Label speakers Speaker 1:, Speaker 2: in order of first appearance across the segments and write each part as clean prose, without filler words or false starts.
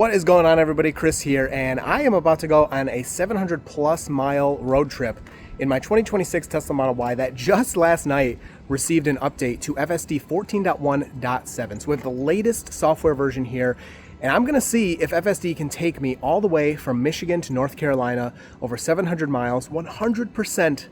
Speaker 1: What is going on, everybody? Chris here, and I am about to go on a 700 plus mile road trip in my 2026 Tesla Model Y that just last night received an update to FSD 14.1.7. So we have the latest software version here, and I'm gonna see if FSD can take me all the way from Michigan to North Carolina over 700 miles, 100%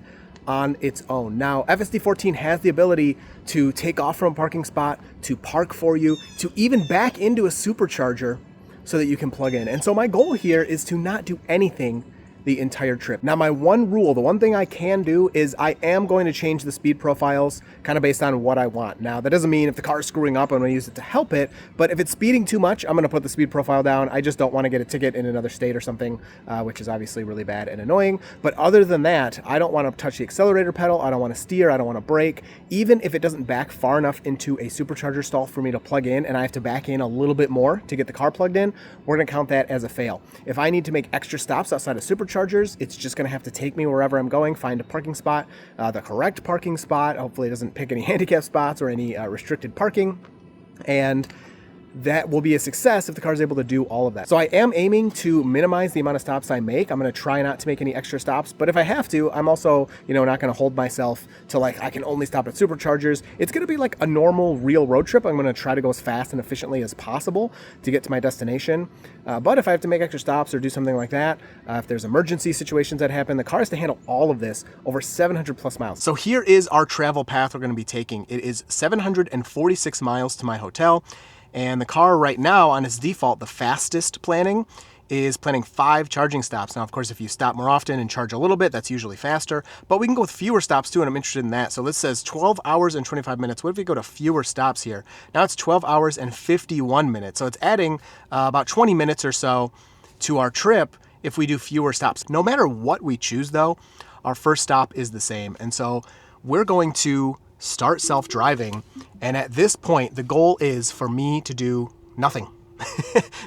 Speaker 1: on its own. Now, FSD 14 has the ability to take off from a parking spot, to park for you, to even back into a supercharger so that you can plug in. And so my goal here is to not do anything the entire trip. Now, my one rule, the one thing I can do is I am going to change the speed profiles kind of based on what I want. Now, that doesn't mean if the car is screwing up, I'm going to use it to help it, but if it's speeding too much, I'm going to put the speed profile down. I just don't want to get a ticket in another state or something, which is obviously really bad and annoying. But other than that, I don't want to touch the accelerator pedal. I don't want to steer. I don't want to brake. Even if it doesn't back far enough into a supercharger stall for me to plug in and I have to back in a little bit more to get the car plugged in, we're going to count that as a fail. If I need to make extra stops outside of superchargers, it's just going to have to take me wherever I'm going, find a parking spot, the correct parking spot. Hopefully it doesn't pick any handicap spots or any restricted parking. And that will be a success if the car is able to do all of that. So I am aiming to minimize the amount of stops I make. I'm going to try not to make any extra stops, but if I have to, I'm also, not going to hold myself to like, I can only stop at superchargers. It's going to be like a normal real road trip. I'm going to try to go as fast and efficiently as possible to get to my destination. But if I have to make extra stops or do something like that, if there's emergency situations that happen, the car has to handle all of this over 700 plus miles. So here is our travel path we're going to be taking. It is 746 miles to my hotel. And the car right now on its default, the fastest planning is planning 5 charging stops. Now, of course, if you stop more often and charge a little bit, that's usually faster, but we can go with fewer stops too, and I'm interested in that. So this says 12 hours and 25 minutes. What if we go to fewer stops here? Now it's 12 hours and 51 minutes. So it's adding about 20 minutes or so to our trip if we do fewer stops. No matter what we choose though, our first stop is the same. And so we're going to start self-driving. And at this point, the goal is for me to do nothing,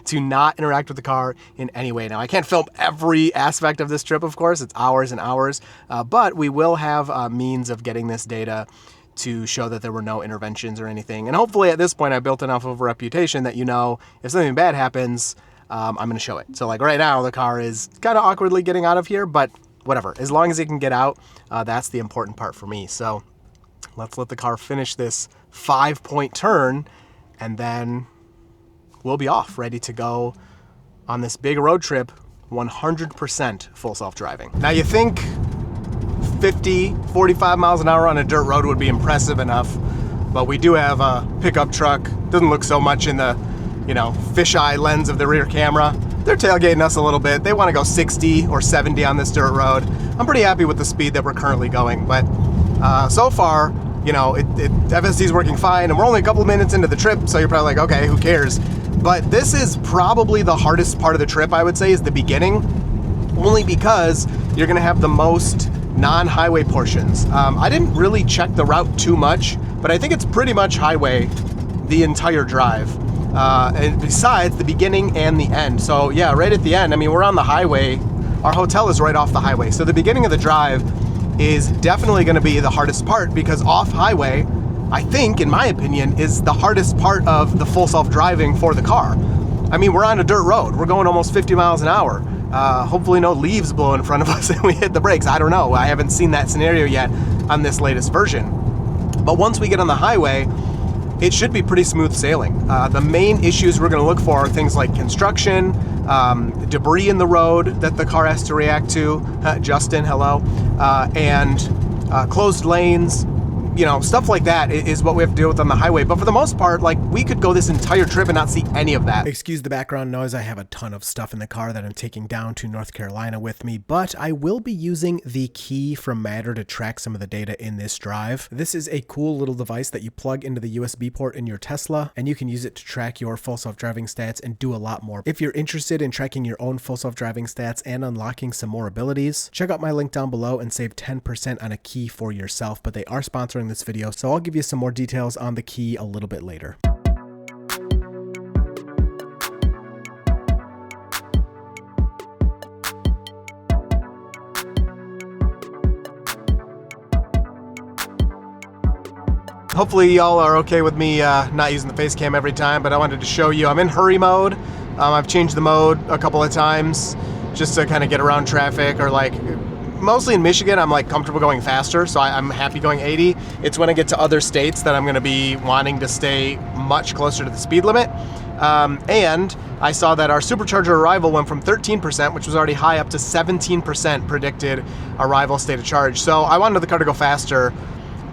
Speaker 1: to not interact with the car in any way. Now, I can't film every aspect of this trip, of course, it's hours and hours, but we will have means of getting this data to show that there were no interventions or anything. And hopefully at this point, I built enough of a reputation that, if something bad happens, I'm gonna show it. So like right now, the car is kind of awkwardly getting out of here, but whatever, as long as it can get out, that's the important part for me. So let's let the car finish this 5-point turn, and then we'll be off, ready to go on this big road trip, 100% full self-driving. Now you think 50, 45 miles an hour on a dirt road would be impressive enough, but we do have a pickup truck. Doesn't look so much in the, fisheye lens of the rear camera. They're tailgating us a little bit. They want to go 60 or 70 on this dirt road. I'm pretty happy with the speed that we're currently going, but so far, FSD is working fine, and we're only a couple of minutes into the trip, so you're probably like, okay, who cares? But this is probably the hardest part of the trip, I would say, is the beginning, only because you're gonna have the most non-highway portions. I didn't really check the route too much, but I think it's pretty much highway the entire drive. And besides the beginning and the end. So yeah, right at the end, we're on the highway. Our hotel is right off the highway. So the beginning of the drive is definitely going to be the hardest part, because off highway, I think, in my opinion, is the hardest part of the full self-driving for the car. We're on a dirt road. We're going almost 50 miles an hour. Hopefully no leaves blow in front of us and we hit the brakes. I don't know. I haven't seen that scenario yet on this latest version. But once we get on the highway, it should be pretty smooth sailing. The main issues we're going to look for are things like construction, debris in the road that the car has to react to, Justin, hello, and closed lanes, stuff like that is what we have to deal with on the highway. But for the most part, we could go this entire trip and not see any of that. Excuse the background noise. I have a ton of stuff in the car that I'm taking down to North Carolina with me, but I will be using the key from Matter to track some of the data in this drive. This is a cool little device that you plug into the USB port in your Tesla, and you can use it to track your full self-driving stats and do a lot more. If you're interested in tracking your own full self-driving stats and unlocking some more abilities, check out my link down below and save 10% on a key for yourself. But they are sponsoring this video, so I'll give you some more details on the key a little bit later.
Speaker 2: Hopefully y'all are okay with me not using the face cam every time, but I wanted to show you I'm in hurry mode.
Speaker 1: I've changed the mode a couple of times just to kind of get around traffic, or like mostly in Michigan, I'm like comfortable going faster, so I'm happy going 80. It's when I get to other states that I'm going to be wanting to stay much closer to the speed limit. And I saw that our supercharger arrival went from 13%, which was already high, up to 17% predicted arrival state of charge. So I wanted the car to go faster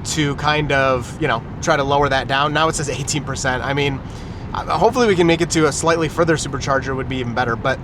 Speaker 1: to kind of, you know, try to lower that down. Now it says 18%. I mean, hopefully we can make it to a slightly further supercharger, would be even better. But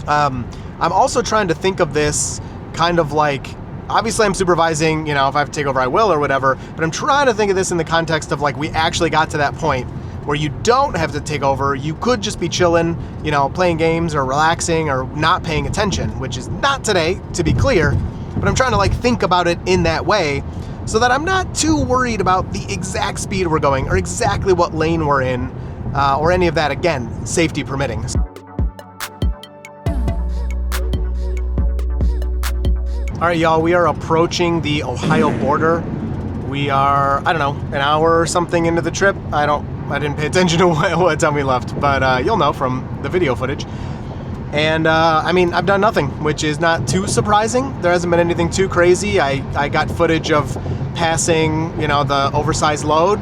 Speaker 1: I'm also trying to think of this kind of like, obviously I'm supervising, you know, if I have to take over, I will or whatever, but I'm trying to think of this in the context of like, we actually got to that point where you don't have to take over. You could just be chilling, you know, playing games or relaxing or not paying attention, which is not today, to be clear, but I'm trying to like think about it in that way so that I'm not too worried about the exact speed we're going or exactly what lane we're in, or any of that, again, safety permitting. All right, y'all, we are approaching the Ohio border. We are, I don't know, an hour or something into the trip. I didn't pay attention to what time we left, but you'll know from the video footage. And I mean, I've done nothing, which is not too surprising. There hasn't been anything too crazy. I got footage of passing, you know, the oversized load.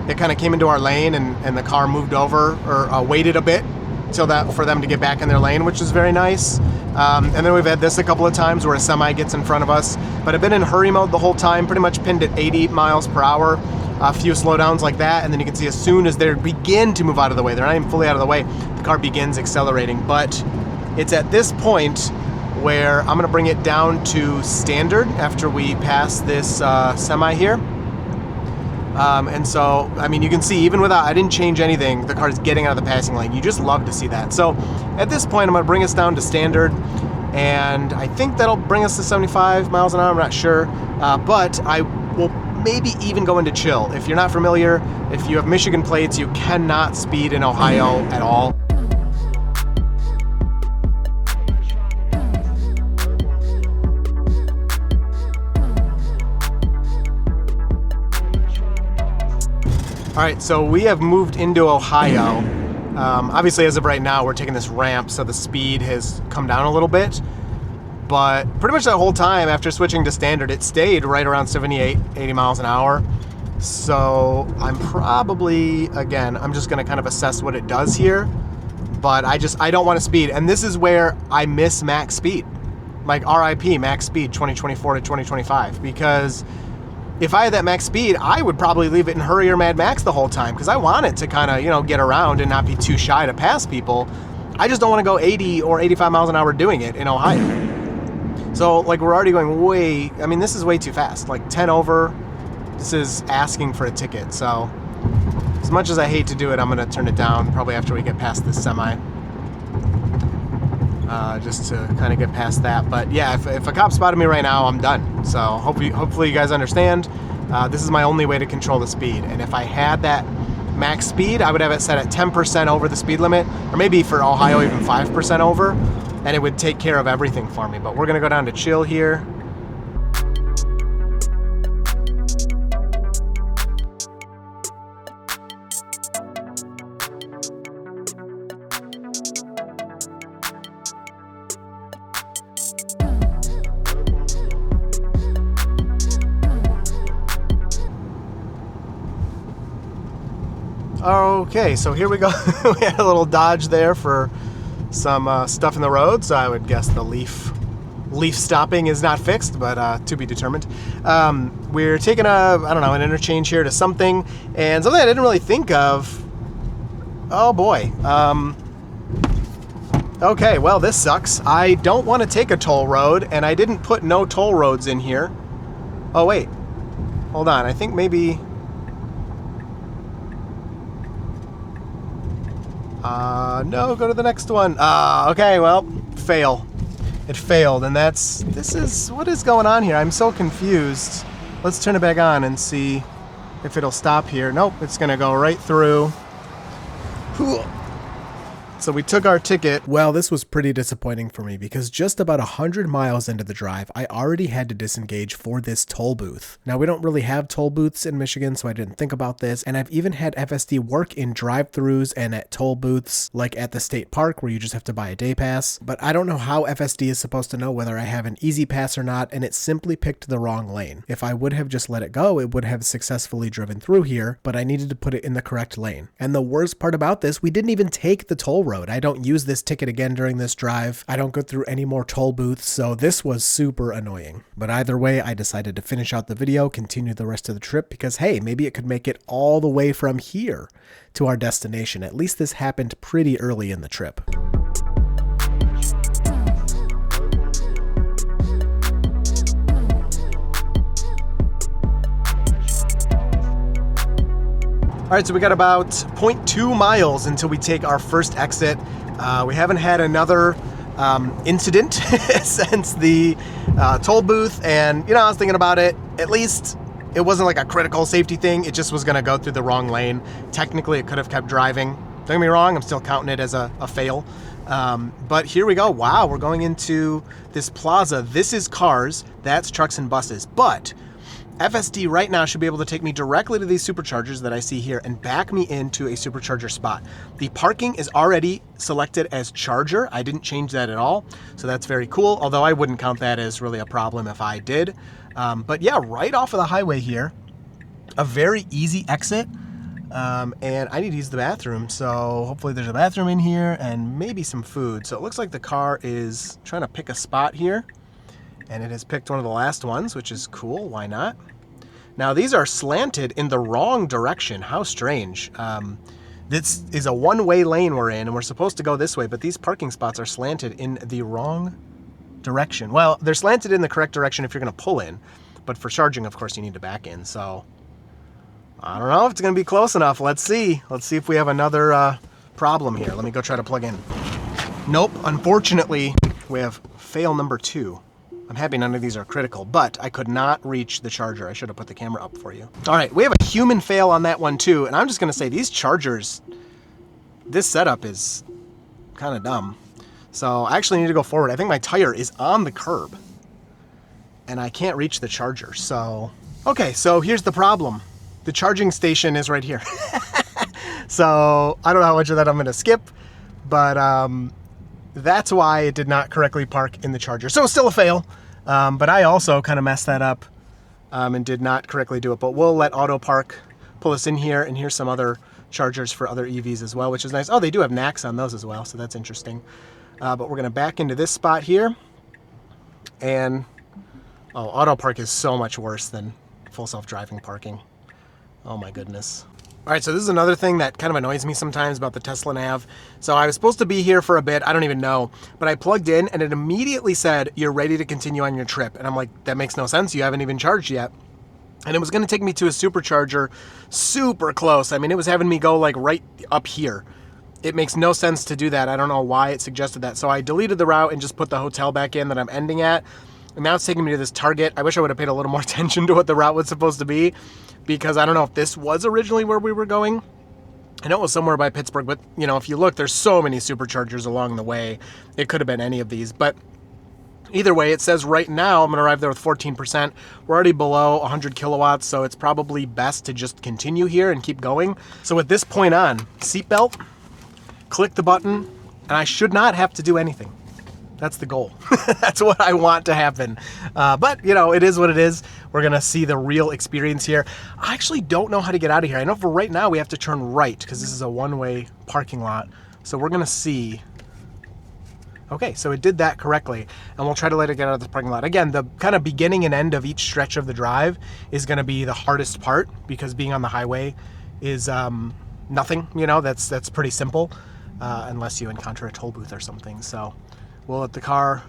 Speaker 1: It kind of came into our lane and the car moved over or waited a bit till that for them to get back in their lane, which is very nice. And then we've had this a couple of times where a semi gets in front of us, but I've been in hurry mode the whole time, pretty much pinned at 80 miles per hour, a few slowdowns like that, and then you can see as soon as they begin to move out of the way, they're not even fully out of the way, the car begins accelerating. But it's at this point where I'm gonna bring it down to standard after we pass this semi here. And so, I mean, you can see even without, I didn't change anything, the car's getting out of the passing lane. You just love to see that. So at this point, I'm gonna bring us down to standard, and I think that'll bring us to 75 miles an hour, I'm not sure. But I will maybe even go into chill. If you're not familiar, if you have Michigan plates, you cannot speed in Ohio at all. All right, so we have moved into Ohio. Obviously, as of right now, we're taking this ramp, so the speed has come down a little bit. But pretty much that whole time after switching to standard, it stayed right around 78, 80 miles an hour. So I'm probably, again, I'm just gonna kind of assess what it does here. But I don't want to speed. And this is where I miss max speed. Like RIP, max speed 2024 to 2025. Because if I had that max speed, I would probably leave it in hurry or Mad Max the whole time, because I want it to kind of, you know, get around and not be too shy to pass people. I just don't want to go 80 or 85 miles an hour doing it in Ohio. So like we're already going way, I mean, this is way too fast, like 10 over. This is asking for a ticket. So as much as I hate to do it, I'm going to turn it down probably after we get past this semi. Just to kind of get past that. But yeah, if a cop spotted me right now, I'm done. So hopefully you guys understand. This is my only way to control the speed. And if I had that max speed, I would have it set at 10% over the speed limit, or maybe for Ohio even 5% over, and it would take care of everything for me. But we're gonna go down to chill here. Okay, so here we go. We had a little dodge there for some stuff in the road, so I would guess the leaf stopping is not fixed, but to be determined. We're taking an interchange here to something, and something I didn't really think of. Oh boy. Okay, well, this sucks. I don't want to take a toll road, and I didn't put no toll roads in here. Oh wait, hold on, I think maybe... no, go to the next one. Okay, well, fail. It failed, and what is going on here? I'm so confused. Let's turn it back on and see if it'll stop here. Nope, it's gonna go right through. So we took our ticket. Well, this was pretty disappointing for me because just about 100 miles into the drive, I already had to disengage for this toll booth. Now, we don't really have toll booths in Michigan, so I didn't think about this. And I've even had FSD work in drive-thrus and at toll booths, like at the state park where you just have to buy a day pass. But I don't know how FSD is supposed to know whether I have an easy pass or not, and it simply picked the wrong lane. If I would have just let it go, it would have successfully driven through here, but I needed to put it in the correct lane. And the worst part about this, we didn't even take the toll road. I don't use this ticket again during this drive. I don't go through any more toll booths, so this was super annoying. But either way, I decided to finish out the video, continue the rest of the trip, because hey, maybe it could make it all the way from here to our destination. At least this happened pretty early in the trip. All right, so we got about 0.2 miles until we take our first exit. We haven't had another incident since the toll booth, and you know, I was thinking about it. At least it wasn't like a critical safety thing. It just was gonna go through the wrong lane. Technically, it could have kept driving. Don't get me wrong, I'm still counting it as a fail. But here we go. Wow, we're going into this plaza. This is cars, that's trucks and buses. But FSD right now should be able to take me directly to these superchargers that I see here and back me into a supercharger spot. The parking is already selected as charger. I didn't change that at all, so that's very cool, although I wouldn't count that as really a problem if I did. But yeah, right off of the highway here, a very easy exit, and I need to use the bathroom, so hopefully there's a bathroom in here and maybe some food. So it looks like the car is trying to pick a spot here, and it has picked one of the last ones, which is cool. Why not? Now, these are slanted in the wrong direction. How strange. This is a one-way lane we're in, and we're supposed to go this way, but these parking spots are slanted in the wrong direction. Well, they're slanted in the correct direction if you're going to pull in, but for charging, of course, you need to back in. So I don't know if it's going to be close enough. Let's see. Let's see if we have another problem here. Let me go try to plug in. Nope. Unfortunately, we have fail number 2. I'm happy none of these are critical, but I could not reach the charger. I should have put the camera up for you. All right, we have a human fail on that one too, and I'm just gonna say these chargers, this setup is kind of dumb. So I actually need to go forward. I think my tire is on the curb, and I can't reach the charger, so. Okay, so here's the problem. The charging station is right here. So I don't know how much of that I'm gonna skip, but that's why it did not correctly park in the charger. So it's still a fail, but I also kind of messed that up and did not correctly do it. But we'll let Auto Park pull us in here, and here's some other chargers for other EVs as well, which is nice. Oh, they do have NACs on those as well, so that's interesting. But we're gonna back into this spot here, and oh, Auto Park is so much worse than full self-driving parking. Oh my goodness. All right, so this is another thing that kind of annoys me sometimes about the Tesla Nav. So I was supposed to be here for a bit, I don't even know, but I plugged in and it immediately said, you're ready to continue on your trip. And I'm like, that makes no sense, you haven't even charged yet. And it was gonna take me to a supercharger super close. I mean, it was having me go like right up here. It makes no sense to do that. I don't know why it suggested that. So I deleted the route and just put the hotel back in that I'm ending at. And now it's taking me to this Target. I wish I would have paid a little more attention to what the route was supposed to be, because I don't know if this was originally where we were going. I know it was somewhere by Pittsburgh, but you know, if you look, there's so many superchargers along the way. It could have been any of these, but either way, it says right now I'm gonna arrive there with 14%. We're already below 100 kilowatts, so it's probably best to just continue here and keep going. So at this point on, seatbelt, click the button, and I should not have to do anything. That's the goal. That's what I want to happen. But, you know, it is what it is. We're going to see the real experience here. I actually don't know how to get out of here. I know for right now we have to turn right because this is a one-way parking lot. So we're going to see. Okay, so it did that correctly. And we'll try to let it get out of this parking lot. Again, the kind of beginning and end of each stretch of the drive is going to be the hardest part because being on the highway is nothing. You know, that's pretty simple unless you encounter a toll booth or something. So we'll let the car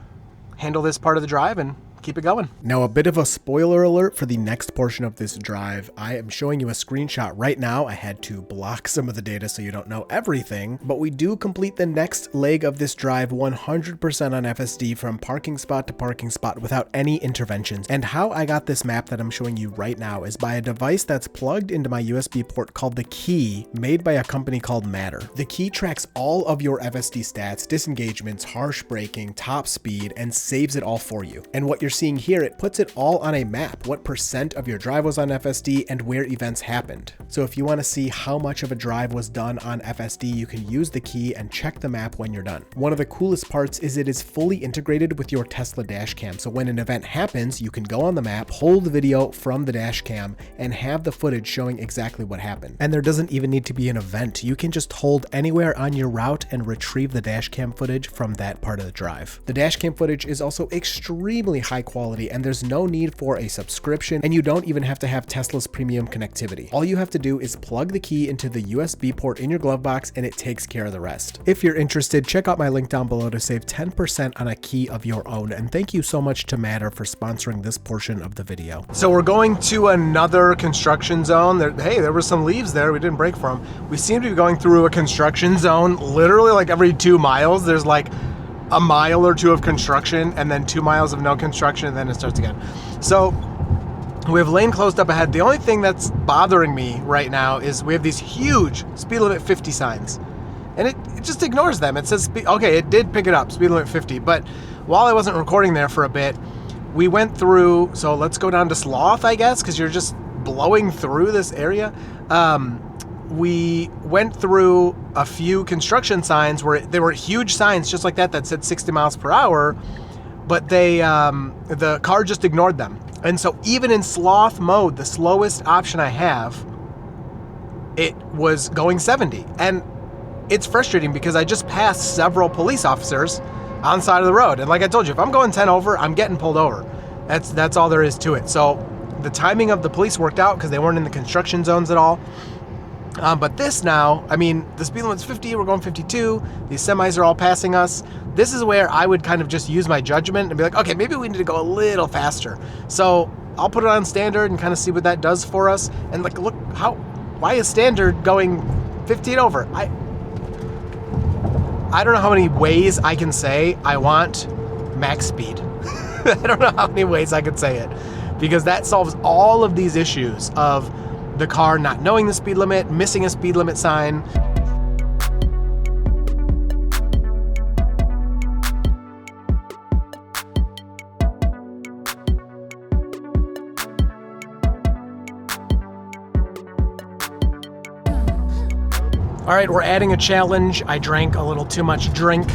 Speaker 1: handle this part of the drive and keep it going. Now, a bit of a spoiler alert for the next portion of this drive. I am showing you a screenshot right now. I had to block some of the data so you don't know everything, but we do complete the next leg of this drive 100% on FSD from parking spot to parking spot without any interventions. And how I got this map that I'm showing you right now is by a device that's plugged into my USB port called the Key, made by a company called Matter. The Key tracks all of your FSD stats, disengagements, harsh braking, top speed, and saves it all for you. And what you're seeing here, it puts it all on a map, what percent of your drive was on FSD and where events happened. So if you want to see how much of a drive was done on FSD, you can use the Key and check the map when you're done. One of the coolest parts is it is fully integrated with your Tesla dash cam. So when an event happens, you can go on the map, hold the video from the dash cam, and have the footage showing exactly what happened. And there doesn't even need to be an event. You can just hold anywhere on your route and retrieve the dash cam footage from that part of the drive. The dash cam footage is also extremely high quality, and there's no need for a subscription, and you don't even have to have Tesla's premium connectivity. All you have to do is plug the Key into the USB port in your glove box, and it takes care of the rest. If you're interested, check out my link down below to save 10% on a Key of your own, and thank you so much to Matter for sponsoring this portion of the video. So we're going to another construction zone. There were some leaves there we didn't brake for them. We seem to be going through a construction zone literally like every 2 miles. There's like a mile or two of construction and then 2 miles of no construction, and then it starts again. So we have lane closed up ahead. The only thing that's bothering me right now is we have these huge speed limit 50 signs, and it just ignores them. It says, okay, it did pick it up, speed limit 50, but while I wasn't recording there for a bit, we went through, so let's go down to Sloth, I guess, because you're just blowing through this area. We went through a few construction signs where there were huge signs just like that said 60 miles per hour, but the car just ignored them. And so even in Sloth mode, the slowest option I have, it was going 70. And it's frustrating because I just passed several police officers on the side of the road. And like I told you, if I'm going 10 over, I'm getting pulled over. That's all there is to it. So the timing of the police worked out because they weren't in the construction zones at all. But this now, I mean, the speed limit's 50, we're going 52, these semis are all passing us. This is where I would kind of just use my judgment and be like, okay, maybe we need to go a little faster. So I'll put it on standard and kind of see what that does for us. And like, look, why is standard going 15 over? I don't know how many ways I can say I want max speed. I don't know how many ways I could say it, because that solves all of these issues of the car not knowing the speed limit, missing a speed limit sign. All right, we're adding a challenge. I drank a little too much drink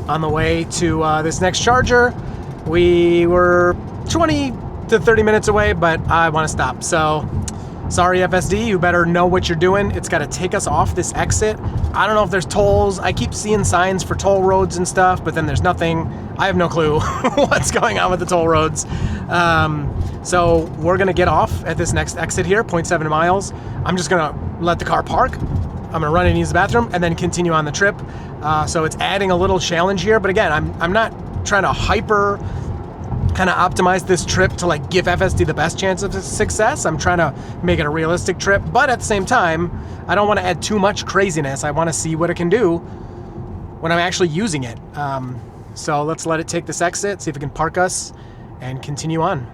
Speaker 1: on the way to this next charger. We were 20 to 30 minutes away, but I want to stop. So sorry, FSD, you better know what you're doing. It's got to take us off this exit. I don't know if there's tolls. I keep seeing signs for toll roads and stuff, but then there's nothing. I have no clue what's going on with the toll roads. So we're going to get off at this next exit here, 0.7 miles. I'm just going to let the car park. I'm gonna run and use the bathroom and then continue on the trip. So it's adding a little challenge here, but again, I'm not trying to hyper kind of optimize this trip to like give FSD the best chance of success. I'm trying to make it a realistic trip, but at the same time, I don't want to add too much craziness. I want to see what it can do when I'm actually using it. So let's let it take this exit, see if it can park us and continue on.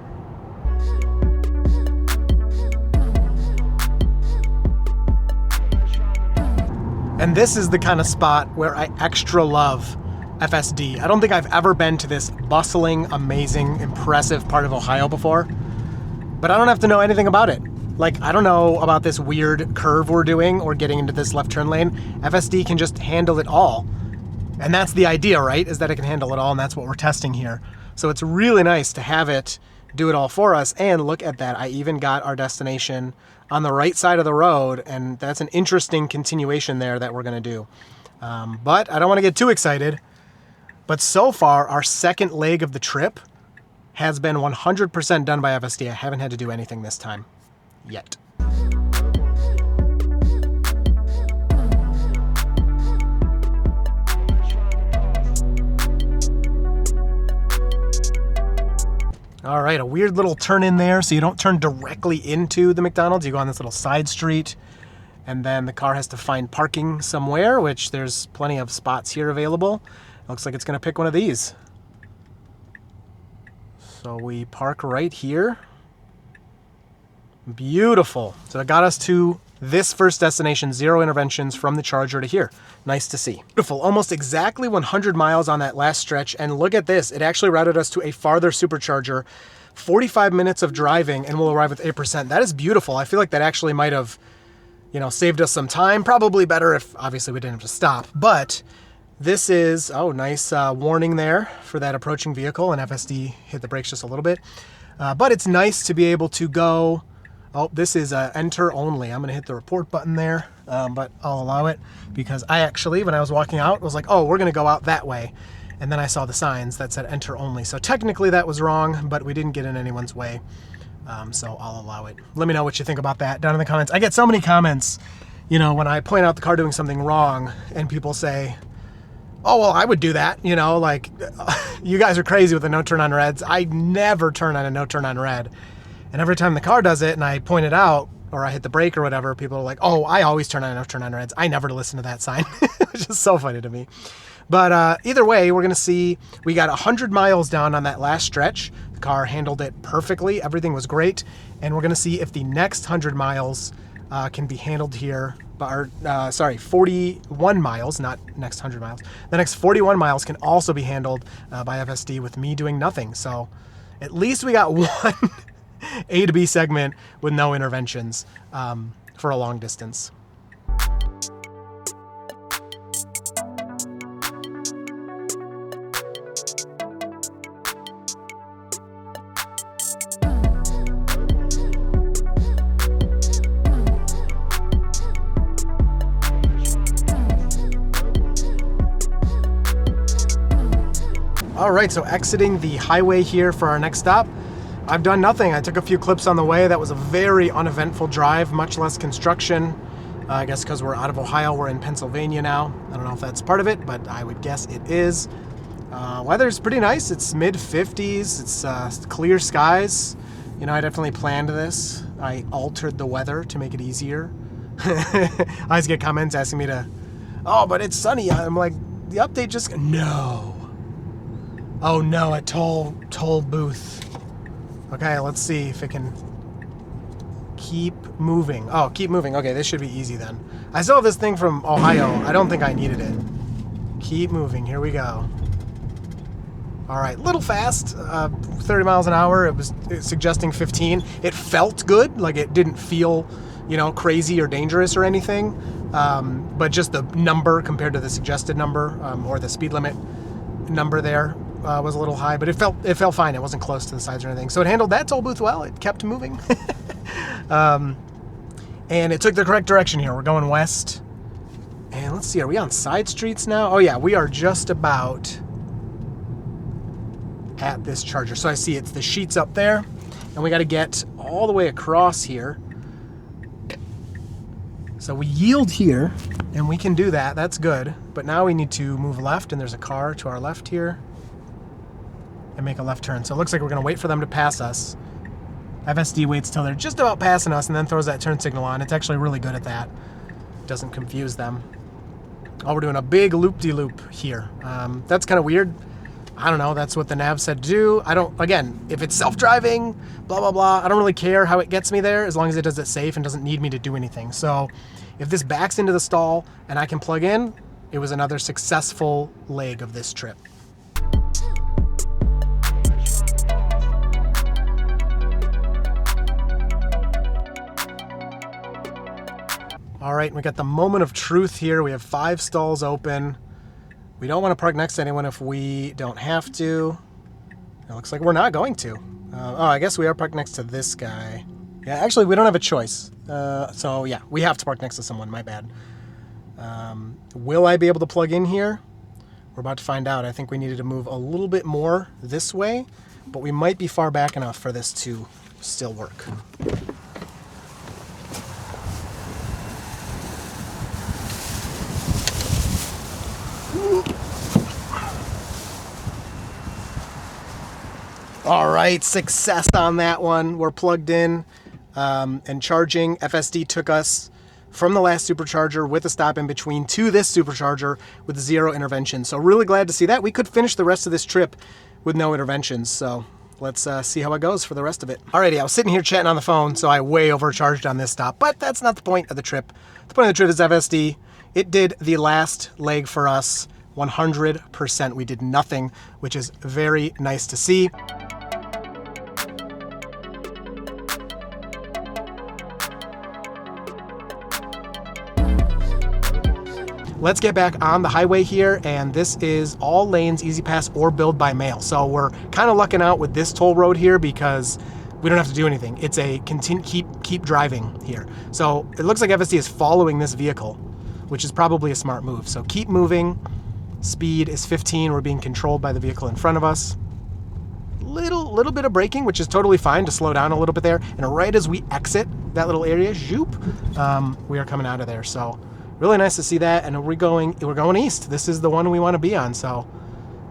Speaker 1: And this is the kind of spot where I extra love FSD. I don't think I've ever been to this bustling, amazing, impressive part of Ohio before, but I don't have to know anything about it. Like, I don't know about this weird curve we're doing or getting into this left turn lane. FSD can just handle it all. And that's the idea, right? Is that it can handle it all, and that's what we're testing here. So it's really nice to have it do it all for us. And look at that, I even got our destination on the right side of the road, and that's an interesting continuation there that we're gonna do. But I don't wanna get too excited, but so far, our second leg of the trip has been 100% done by FSD. I haven't had to do anything this time, yet. All right, a weird little turn in there, so you don't turn directly into the McDonald's. You go on this little side street, and then the car has to find parking somewhere, which there's plenty of spots here available. Looks like it's gonna pick one of these. So we park right here. Beautiful. So it got us to this first destination, 0 interventions from the charger to here. Nice to see. Beautiful. Almost exactly 100 miles on that last stretch. And look at this. It actually routed us to a farther supercharger. 45 minutes of driving and we'll arrive with 8%. That is beautiful. I feel like that actually might have, you know, saved us some time. Probably better if obviously we didn't have to stop. But this is, oh, nice warning there for that approaching vehicle, and FSD hit the brakes just a little bit. But it's nice to be able to go. Oh, this is enter only. I'm going to hit the report button there, but I'll allow it because I actually, when I was walking out, was like, oh, we're going to go out that way. And then I saw the signs that said enter only. So technically that was wrong, but we didn't get in anyone's way. So I'll allow it. Let me know what you think about that down in the comments. I get so many comments, you know, when I point out the car doing something wrong and people say, oh, well, I would do that. You know, like, you guys are crazy with the no turn on reds. I never turn on a no turn on red. And every time the car does it and I point it out or I hit the brake or whatever, people are like, oh, I always turn on no turn on reds. I never listen to that sign, which is so funny to me. But either way, we're going to see we got 100 miles down on that last stretch. The car handled it perfectly. Everything was great. And we're going to see if the next 100 miles can be handled here. 41 miles, not next 100 miles. The next 41 miles can also be handled by FSD with me doing nothing. So at least we got one A to B segment with no interventions for a long distance. All right, so exiting the highway here for our next stop. I've done nothing. I took a few clips on the way. That was a very uneventful drive, much less construction. I guess because we're out of Ohio, we're in Pennsylvania now. I don't know if that's part of it, but I would guess it is. Weather's pretty nice. It's mid-50s. It's clear skies. You know, I definitely planned this. I altered the weather to make it easier. I always get comments asking me to, oh, but it's sunny. I'm like, the update just, no. Oh no, a toll booth. Okay, let's see if it can keep moving. Oh, keep moving. Okay, this should be easy then. I still have this thing from Ohio. I don't think I needed it. Keep moving. Here we go. All right, little fast. 30 miles an hour. It was suggesting 15. It felt good. Like it didn't feel, you know, crazy or dangerous or anything. But just the number compared to the suggested number or the speed limit number there was a little high, but it felt fine. It wasn't close to the sides or anything. So it handled that toll booth well. It kept moving. And it took the correct direction here. We're going west. And let's see, are we on side streets now? Oh yeah, we are just about at this charger. So I see it's the sheets up there, and we got to get all the way across here. So we yield here, and we can do that. That's good. But now we need to move left, and there's a car to our left here, and make a left turn. So it looks like we're going to wait for them to pass us. FSD waits till they're just about passing us and then throws that turn signal on. It's actually really good at that. Doesn't confuse them. Oh, we're doing a big loop-de-loop here. That's kind of weird. I don't know. That's what the nav said to do. Again, if it's self-driving, blah, blah, blah, I don't really care how it gets me there as long as it does it safe and doesn't need me to do anything. So if this backs into the stall and I can plug in, it was another successful leg of this trip. All right, we got the moment of truth here. We have 5 stalls open. We don't want to park next to anyone if we don't have to. It looks like we're not going to. Oh, I guess we are parked next to this guy. Yeah, actually, we don't have a choice. So yeah, we have to park next to someone, my bad. Will I be able to plug in here? We're about to find out. I think we needed to move a little bit more this way, but we might be far back enough for this to still work. All right, success on that one. We're plugged in and charging. FSD took us from the last supercharger with a stop in between to this supercharger with 0 intervention. So really glad to see that. We could finish the rest of this trip with no interventions. So let's see how it goes for the rest of it. Alrighty, I was sitting here chatting on the phone, so I way overcharged on this stop, but that's not the point of the trip. The point of the trip is FSD. It did the last leg for us 100%. We did nothing, which is very nice to see. Let's get back on the highway here, and this is all lanes, easy pass or build by mail. So we're kind of lucking out with this toll road here because we don't have to do anything. It's a keep driving here. So it looks like FSD is following this vehicle, which is probably a smart move. So keep moving. Speed is 15. We're being controlled by the vehicle in front of us. Little bit of braking, which is totally fine to slow down a little bit there. And right as we exit that little area, zoop, we are coming out of there. So really nice to see that, and we're going east. This is the one we want to be on, so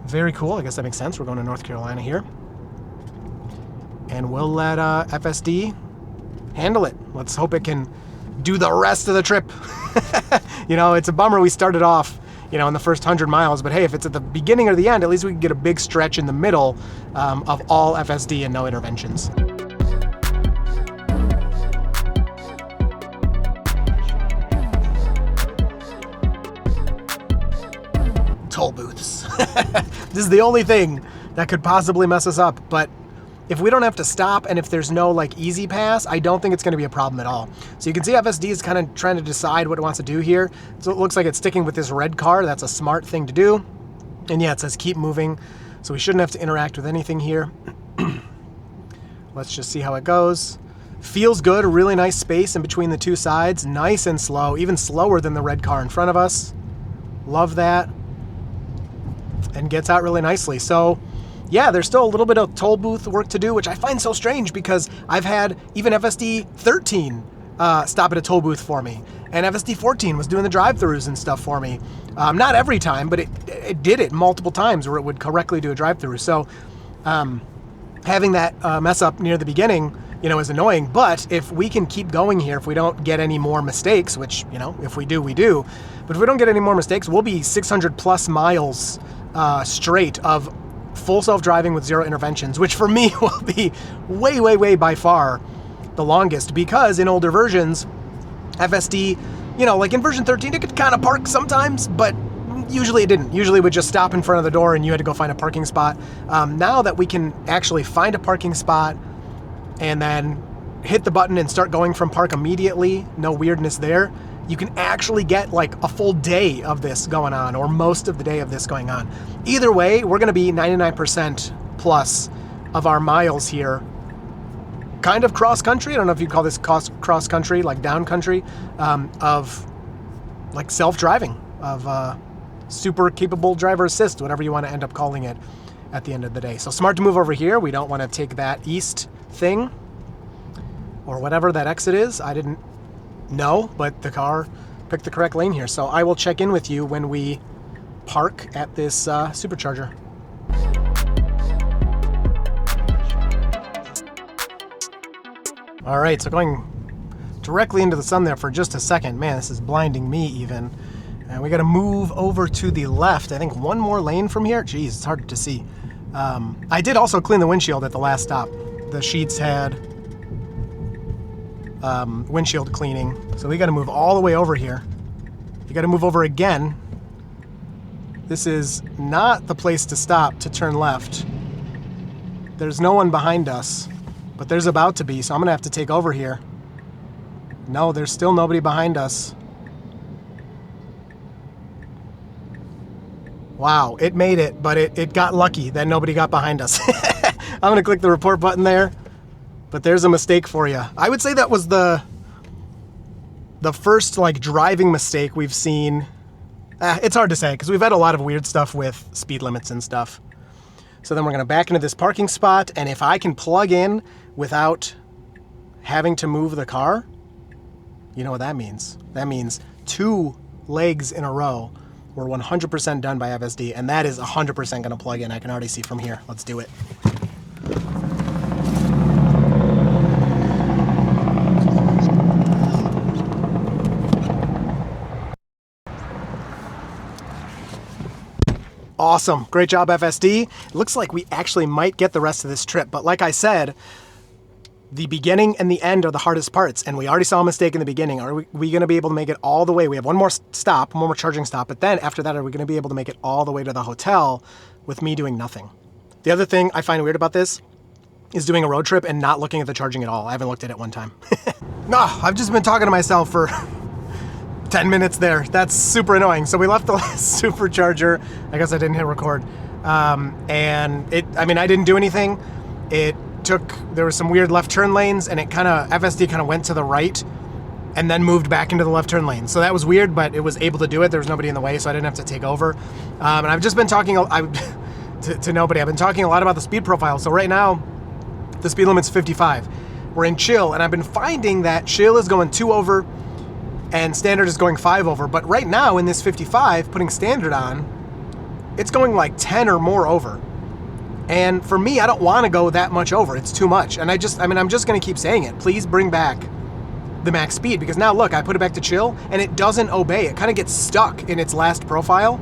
Speaker 1: very cool. I guess that makes sense. We're going to North Carolina here. And we'll let FSD handle it. Let's hope it can do the rest of the trip. You know, it's a bummer we started off, you know, in the first 100 miles, but hey, if it's at the beginning or the end, at least we can get a big stretch in the middle of all FSD and no interventions. Toll booths. This is the only thing that could possibly mess us up, but if we don't have to stop and if there's no like easy pass, I don't think it's going to be a problem at all. So you can see FSD is kind of trying to decide what it wants to do here. So it looks like it's sticking with this red car. That's a smart thing to do. And yeah, it says keep moving. So we shouldn't have to interact with anything here. Let's just see how it goes. Feels good, a really nice space in between the two sides. Nice and slow, even slower than the red car in front of us. Love that. And gets out really nicely. So yeah, there's still a little bit of toll booth work to do, which I find so strange because I've had even FSD 13 stop at a toll booth for me. And FSD 14 was doing the drive-thrus and stuff for me. Not every time, but it did it multiple times where it would correctly do a drive-thru. So having that mess up near the beginning, you know, is annoying. But if we can keep going here, if we don't get any more mistakes, which, you know, if we do, we do. But if we don't get any more mistakes, we'll be 600 plus miles straight of full self-driving with 0 interventions, which for me will be way by far the longest, because in older versions, FSD, you know, like in version 13, it could kind of park sometimes, but usually it didn't. Usually it would just stop in front of the door and you had to go find a parking spot. Now that we can actually find a parking spot and then hit the button and start going from park immediately, no weirdness there, you can actually get like a full day of this going on, or most of the day of this going on. Either way, we're gonna be 99% plus of our miles here. Kind of cross country, I don't know if you'd call this cross country, like down country, of like self-driving, of super capable driver assist, whatever you wanna end up calling it at the end of the day. So smart to move over here. We don't wanna take that east thing, or whatever that exit is. I didn't know, but the car picked the correct lane here. So I will check in with you when we park at this supercharger. All right, so going directly into the sun there for just a second. Man, this is blinding me even. And we got to move over to the left. I think one more lane from here. Geez, it's hard to see. I did also clean the windshield at the last stop. The sheets had windshield cleaning. So we got to move all the way over here. You got to move over again. This is not the place to stop to turn left. There's no one behind us, but there's about to be, so I'm gonna have to take over here. No, there's still nobody behind us. Wow, it made it, but it got lucky that nobody got behind us. I'm gonna click the report button there. But there's a mistake for you. I would say that was the first like driving mistake we've seen. It's hard to say because we've had a lot of weird stuff with speed limits and stuff. So then we're gonna back into this parking spot, and if I can plug in without having to move the car, you know what that means. That means 2 legs in a row were 100% done by FSD, and that is 100% gonna plug in. I can already see from here. Let's do it. Awesome. Great job, FSD. It looks like we actually might get the rest of this trip, but like I said, the beginning and the end are the hardest parts, and we already saw a mistake in the beginning. Are we going to be able to make it all the way? We have one more stop, one more charging stop, but then after that, are we going to be able to make it all the way to the hotel with me doing nothing? The other thing I find weird about this is doing a road trip and not looking at the charging at all. I haven't looked at it one time. No, I've just been talking to myself for 10 minutes there. That's super annoying. So we left the last supercharger. I guess I didn't hit record. And I didn't do anything. There was some weird left turn lanes, and FSD kind of went to the right and then moved back into the left turn lane. So that was weird, but it was able to do it. There was nobody in the way, so I didn't have to take over. And I've just been talking to nobody. I've been talking a lot about the speed profile. So right now, the speed limit's 55. We're in chill, and I've been finding that chill is going 2 over and standard is going 5 over. But right now in this 55, putting standard on, it's going like 10 or more over. And for me, I don't want to go that much over. It's too much. And I'm just going to keep saying it. Please bring back the max speed, because now look, I put it back to chill and it doesn't obey. It kind of gets stuck in its last profile.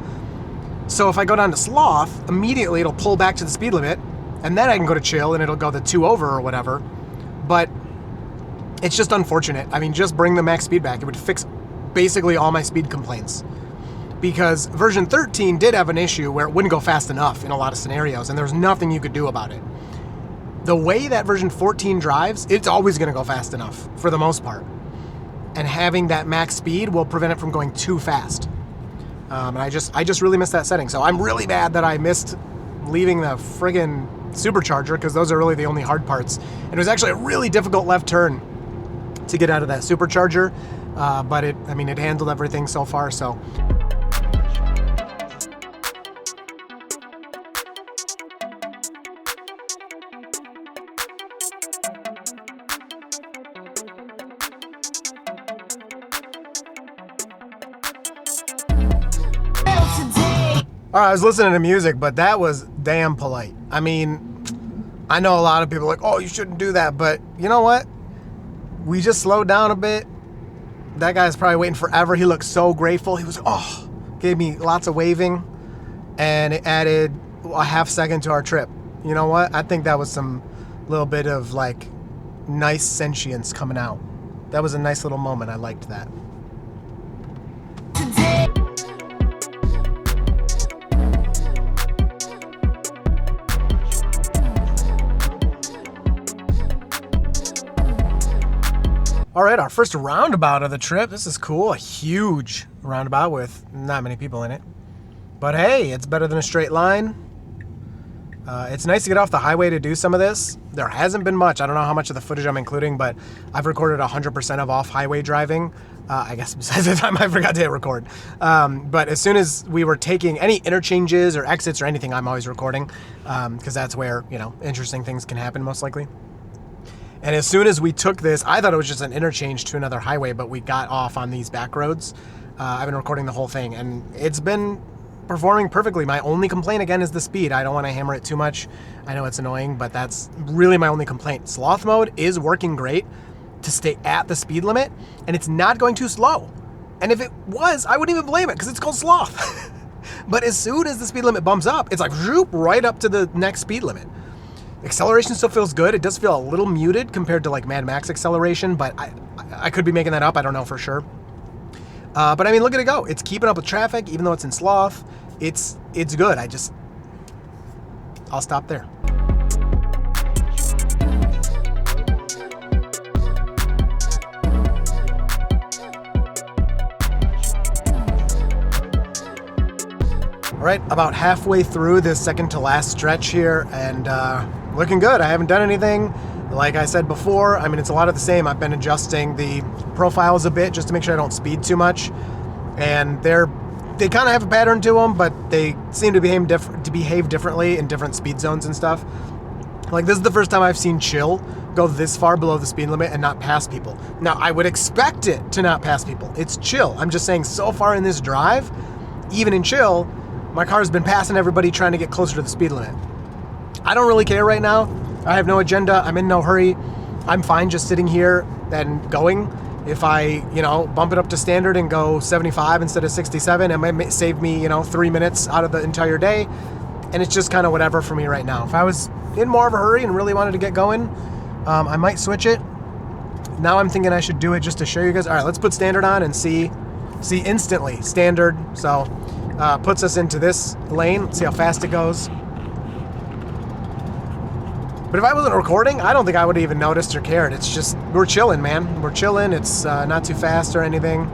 Speaker 1: So if I go down to sloth, immediately it'll pull back to the speed limit, and then I can go to chill and it'll go the 2 over or whatever. But it's just unfortunate. Just bring the max speed back. It would fix basically all my speed complaints. Because version 13 did have an issue where it wouldn't go fast enough in a lot of scenarios, and there was nothing you could do about it. The way that version 14 drives, it's always going to go fast enough for the most part. And having that max speed will prevent it from going too fast. And I just really missed that setting. So I'm really mad that I missed leaving the friggin' supercharger, because those are really the only hard parts. And it was actually a really difficult left turn to get out of that supercharger, but it handled everything so far. So. All right, I was listening to music, but that was damn polite. I know a lot of people are like, oh, you shouldn't do that, but you know what? We just slowed down a bit. That guy's probably waiting forever. He looked so grateful. He was, gave me lots of waving, and it added a half second to our trip. You know what? I think that was some little bit of like nice sentience coming out. That was a nice little moment. I liked that. All right, our first roundabout of the trip. This is cool. A huge roundabout with not many people in it. But hey, it's better than a straight line. It's nice to get off the highway to do some of this. There hasn't been much. I don't know how much of the footage I'm including, but I've recorded 100% of off-highway driving. I guess besides the time I forgot to hit record. But as soon as we were taking any interchanges or exits or anything, I'm always recording, because that's where, interesting things can happen most likely. And as soon as we took this, I thought it was just an interchange to another highway, but we got off on these back roads. I've been recording the whole thing, and it's been performing perfectly. My only complaint, again, is the speed. I don't want to hammer it too much. I know it's annoying, but that's really my only complaint. Sloth mode is working great to stay at the speed limit, and it's not going too slow. And if it was, I wouldn't even blame it, because it's called sloth. But as soon as the speed limit bumps up, it's like whoop, right up to the next speed limit. Acceleration still feels good. It does feel a little muted compared to like Mad Max acceleration, but I could be making that up. I don't know for sure. But look at it go. It's keeping up with traffic, even though it's in sloth. It's good. I'll stop there. All right, about halfway through this second to last stretch here, and looking good. I haven't done anything. Like I said before, it's a lot of the same. I've been adjusting the profiles a bit just to make sure I don't speed too much. And they kind of have a pattern to them, but they seem to behave differently in different speed zones and stuff. Like, this is the first time I've seen chill go this far below the speed limit and not pass people. Now, I would expect it to not pass people. It's chill. I'm just saying, so far in this drive, even in chill, my car's been passing everybody trying to get closer to the speed limit. I don't really care right now. I have no agenda. I'm in no hurry. I'm fine just sitting here and going. If I, bump it up to standard and go 75 instead of 67, it might save me, 3 minutes out of the entire day. And it's just kind of whatever for me right now. If I was in more of a hurry and really wanted to get going, I might switch it. Now I'm thinking I should do it just to show you guys. All right, let's put standard on and see instantly. Standard, so puts us into this lane. Let's see how fast it goes. But if I wasn't recording, I don't think I would have even noticed or cared. It's just, we're chilling, man. We're chilling. It's not too fast or anything.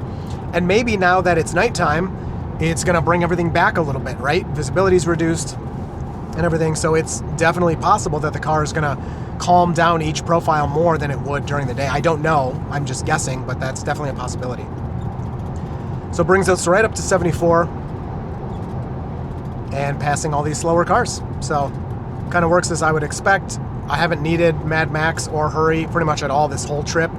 Speaker 1: And maybe now that it's nighttime, it's going to bring everything back a little bit, right? Visibility's reduced and everything. So it's definitely possible that the car is going to calm down each profile more than it would during the day. I don't know. I'm just guessing, but that's definitely a possibility. So it brings us right up to 74 and passing all these slower cars. So kind of works as I would expect. I haven't needed Mad Max or hurry pretty much at all this whole trip.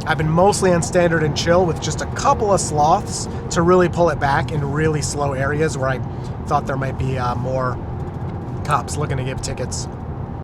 Speaker 1: I've been mostly on standard and chill with just a couple of sloths to really pull it back in really slow areas where I thought there might be more cops looking to give tickets.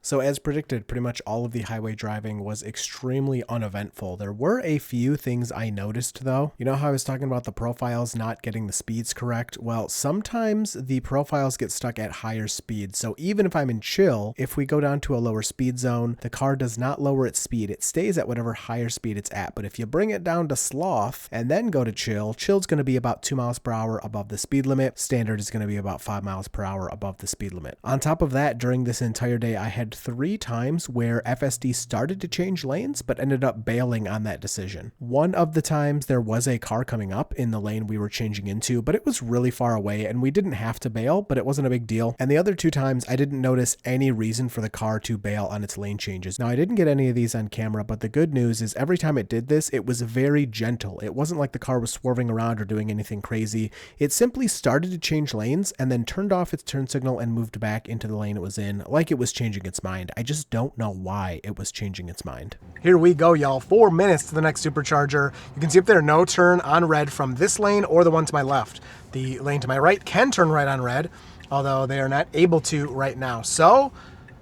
Speaker 1: So as predicted, pretty much all of the highway driving was extremely uneventful. There were a few things I noticed though. You know how I was talking about the profiles not getting the speeds correct? Well, sometimes the profiles get stuck at higher speeds. So even if I'm in chill, if we go down to a lower speed zone, the car does not lower its speed. It stays at whatever higher speed it's at. But if you bring it down to sloth and then go to chill, chill's going to be about 2 miles per hour above the speed limit. Standard is going to be about 5 miles per hour above the speed limit. On top of that, during this entire day, I had 3 times where FSD started to change lanes but ended up bailing on that decision. One of the times there was a car coming up in the lane we were changing into, but it was really far away and we didn't have to bail, but it wasn't a big deal. And the other 2 times I didn't notice any reason for the car to bail on its lane changes. Now I didn't get any of these on camera, but the good news is every time it did this, it was very gentle. It wasn't like the car was swerving around or doing anything crazy. It simply started to change lanes and then turned off its turn signal and moved back into the lane it was in, like it was changing its mind. I just don't know why it was changing its mind. Here we go, y'all. 4 minutes to the next supercharger. You can see up there, no turn on red from this lane or the one to my left. The lane to my right can turn right on red, although they are not able to right now. So,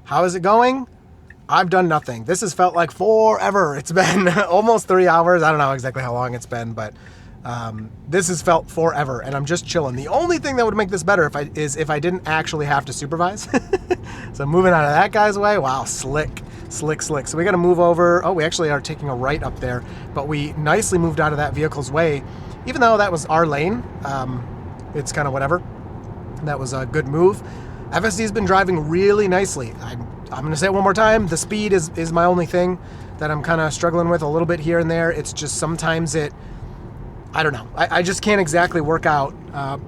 Speaker 1: how is it going? I've done nothing. This has felt like forever. It's been almost 3 hours. I don't know exactly how long it's been, but this has felt forever, and I'm just chilling. The only thing that would make this better is if I didn't actually have to supervise. So moving out of that guy's way, wow, slick. So we got to move over. Oh, we actually are taking a right up there, but we nicely moved out of that vehicle's way, even though that was our lane. It's kind of whatever. That was a good move. FSD has been driving really nicely. I'm going to say it one more time. The speed is my only thing that I'm kind of struggling with a little bit here and there. It's just sometimes I don't know. I just can't exactly work out.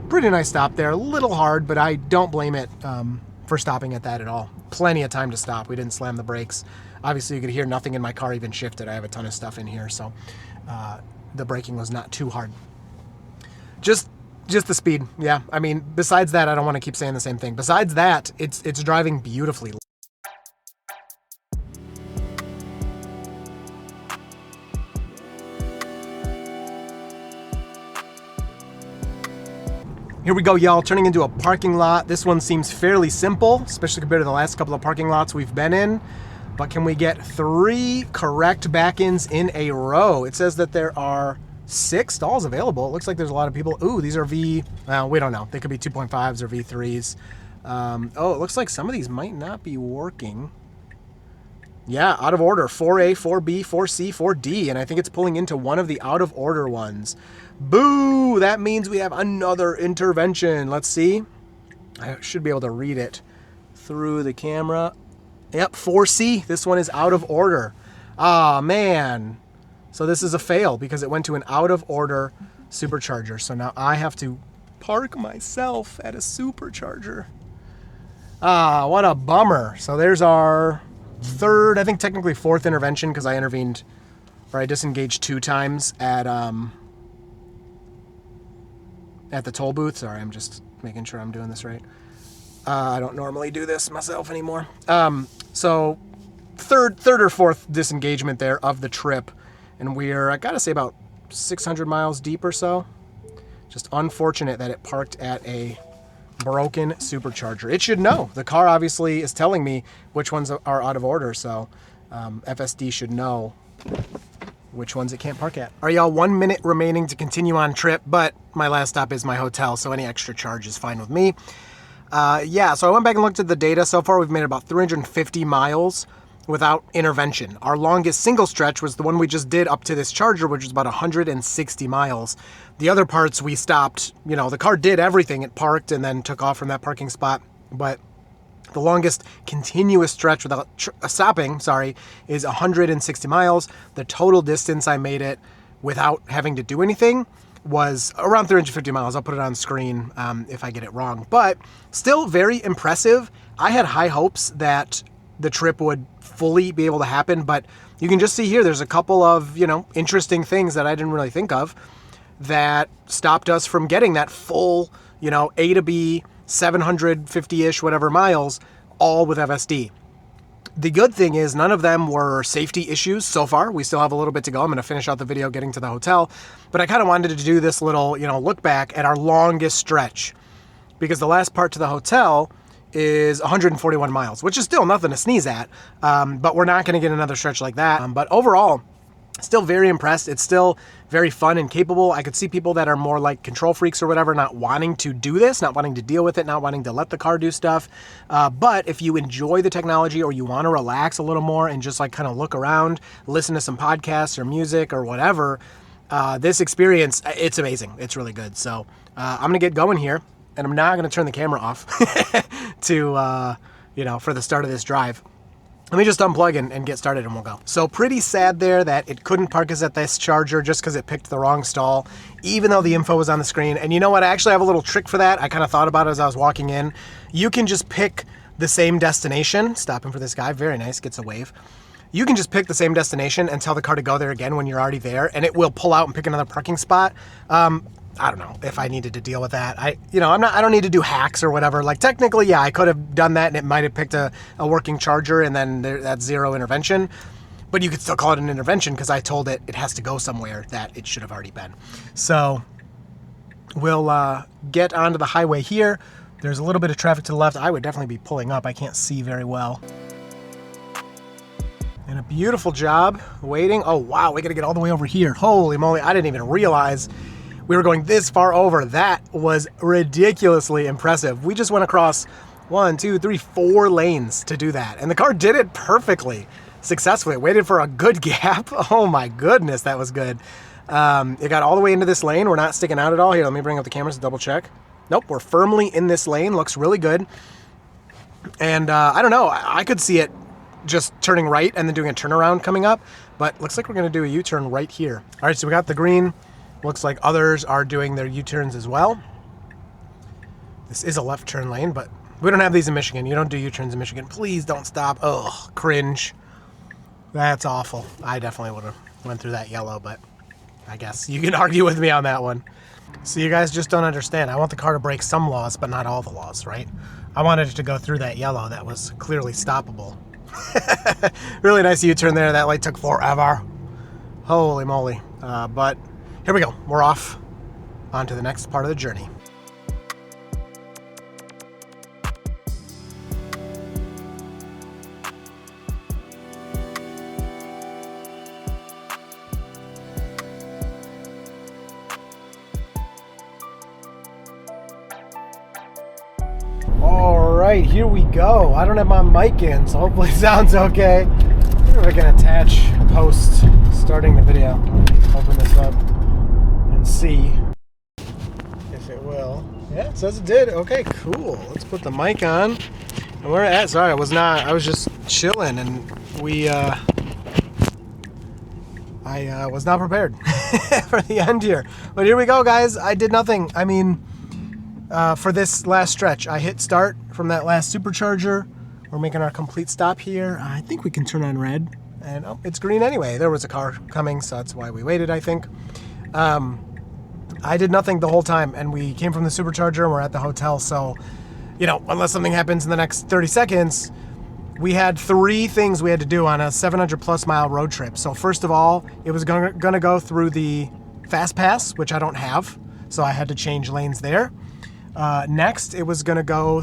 Speaker 1: Pretty nice stop there. A little hard, but I don't blame it for stopping at that at all. Plenty of time to stop. We didn't slam the brakes. Obviously, you could hear nothing in my car even shifted. I have a ton of stuff in here, so the braking was not too hard. Just the speed. Yeah, I mean, besides that, I don't want to keep saying the same thing. Besides that, it's driving beautifully. Here we go, y'all, turning into a parking lot. This one seems fairly simple, especially compared to the last couple of parking lots we've been in. But can we get 3 correct back-ins in a row? It says that there are 6 stalls available. It looks like there's a lot of people. Ooh, these are well, we don't know. They could be 2.5s or V3s. Oh, it looks like some of these might not be working. Yeah, out of order. 4A, 4B, 4C, 4D. And I think it's pulling into one of the out of order ones. Boo! That means we have another intervention. Let's see. I should be able to read it through the camera. Yep, 4C. This one is out of order. Ah, man. So this is a fail because it went to an out of order supercharger. So now I have to park myself at a supercharger. Ah, what a bummer. So there's our 3rd, I think technically 4th intervention because I intervened, or I disengaged 2 times at the toll booth. Sorry, I'm just making sure I'm doing this right. I don't normally do this myself anymore. So third or 4th disengagement there of the trip. And we're, I gotta say, about 600 miles deep or so. Just unfortunate that it parked at a broken supercharger. It should know. The car obviously is telling me which ones are out of order. So FSD should know which ones it can't park at. All right, y'all, 1 minute remaining to continue on trip, but my last stop is my hotel, so any extra charge is fine with me. Yeah, so I went back and looked at the data. So far, we've made about 350 miles without intervention. Our longest single stretch was the one we just did up to this charger, which was about 160 miles. The other parts we stopped, you know, the car did everything. It parked and then took off from that parking spot, but the longest continuous stretch without stopping, is 160 miles. The total distance I made it without having to do anything was around 350 miles. I'll put it on screen if I get it wrong, but still very impressive. I had high hopes that the trip would fully be able to happen, but you can just see here, there's a couple of, you know, interesting things that I didn't really think of that stopped us from getting that full, you know, A to B, 750-ish, whatever miles, all with FSD. The good thing is none of them were safety issues so far. We still have a little bit to go. I'm going to finish out the video getting to the hotel, but I kind of wanted to do this little, you know, look back at our longest stretch, because the last part to the hotel is 141 miles, which is still nothing to sneeze at, but we're not going to get another stretch like that. But overall, still very impressed. It's still very fun and capable. I could see people that are more like control freaks or whatever not wanting to do this, not wanting to deal with it, not wanting to let the car do stuff. But if you enjoy the technology or you want to relax a little more and just like kind of look around, listen to some podcasts or music or whatever, this experience, it's amazing. It's really good. So I'm going to get going here, and I'm not going to turn the camera off to, you know, for the start of this drive. Let me just unplug and get started and we'll go. So pretty sad there that it couldn't park us at this charger just because it picked the wrong stall, even though the info was on the screen. And you know what? I actually have a little trick for that. I kind of thought about it as I was walking in. You can just pick the same destination. Stopping for this guy. Very nice. Gets a wave. You can just pick the same destination and tell the car to go there again when you're already there, and it will pull out and pick another parking spot. I don't know if I needed to deal with that. I don't need to do hacks or whatever. Like technically, yeah, I could have done that and it might have picked a working charger and then that's zero intervention, but you could still call it an intervention because I told it has to go somewhere that it should have already been. So we'll get onto the highway here. There's a little bit of traffic to the left. I would definitely be pulling up. I can't see very well. And a beautiful job waiting. Oh, wow. We got to get all the way over here. Holy moly. I didn't even realize we were going this far over. That was ridiculously impressive. We just went across 1, 2, 3, 4 lanes to do that. And the car did it perfectly, successfully. It waited for a good gap. Oh my goodness, that was good. It got all the way into this lane. We're not sticking out at all. Here, let me bring up the cameras to double check. Nope, we're firmly in this lane. Looks really good. And I don't know, I could see it just turning right and then doing a turnaround coming up, but looks like we're gonna do a U-turn right here. All right, so we got the green. Looks like others are doing their U-turns as well. This is a left turn lane, but we don't have these in Michigan. You don't do U-turns in Michigan. Please don't stop. Oh, cringe. That's awful. I definitely would have went through that yellow, but I guess you can argue with me on that one. So you guys just don't understand. I want the car to break some laws, but not all the laws, right? I wanted it to go through that yellow that was clearly stoppable. Really nice U-turn there. That light took forever. Holy moly. But here we go. We're off on to the next part of the journey. All right, here we go. I don't have my mic in, so hopefully it sounds okay. I wonder if I can attach post starting the video. Open this up and see if it will. Yeah, it says it did. Okay, cool. Let's put the mic on. And we're at, sorry, I was just chilling and I was not prepared for the end here. But here we go, guys. I did nothing. I mean, for this last stretch, I hit start from that last supercharger. We're making our complete stop here. I think we can turn on red. And oh, it's green anyway. There was a car coming, so that's why we waited, I think. I did nothing the whole time, and we came from the supercharger, and we're at the hotel. So, you know, unless something happens in the next 30 seconds, we had 3 things we had to do on a 700+ mile road trip. So first of all, it was gonna go through the fast pass, which I don't have, so I had to change lanes there. Next, it was gonna go,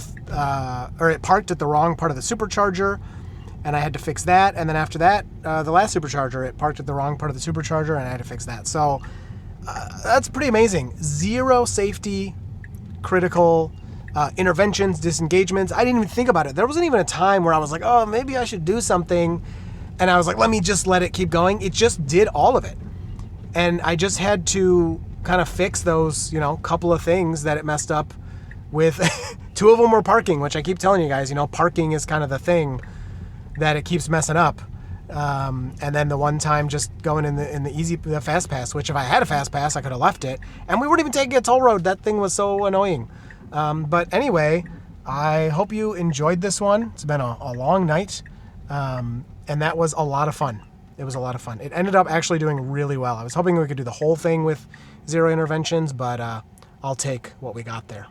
Speaker 1: or it parked at the wrong part of the supercharger. and I had to fix that. And then after that, the last supercharger, it parked at the wrong part of the supercharger, and I had to fix that. So that's pretty amazing. Zero safety critical interventions, disengagements. I didn't even think about it. There wasn't even a time where I was like, oh, maybe I should do something. And I was like, let me just let it keep going. It just did all of it. And I just had to kind of fix those, couple of things that it messed up with. Two of them were parking, which I keep telling you guys, parking is kind of the thing that it keeps messing up. And then the one time just going in the fast pass, which if I had a fast pass, I could have left it. And we weren't even taking a toll road. That thing was so annoying. But anyway, I hope you enjoyed this one. It's been a long night. And that was a lot of fun. It was a lot of fun. It ended up actually doing really well. I was hoping we could do the whole thing with zero interventions, but I'll take what we got there.